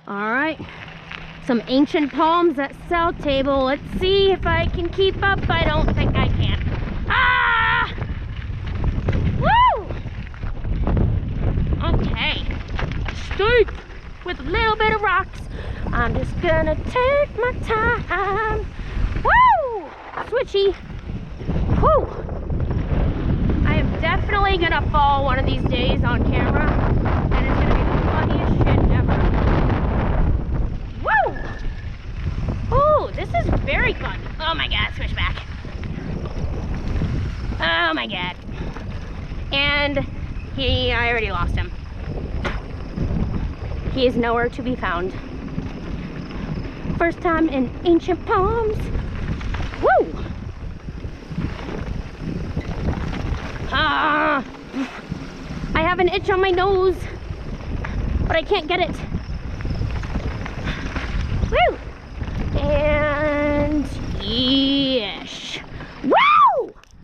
All right, some ancient palms at South Table. Let's see if I can keep up. I don't think I can. Ah! Woo! Okay, steep with a little bit of rocks. I'm just gonna take my time. Woo! Switchy. Woo! I am definitely gonna fall one of these days on camera, and it's gonna be the funniest shit ever. Woo! Oh, this is very fun. Oh my god, switchback. Oh my god. And I already lost him. He is nowhere to be found. First time in Ancient Palms. Woo! Ah! I have an itch on my nose, but I can't get it.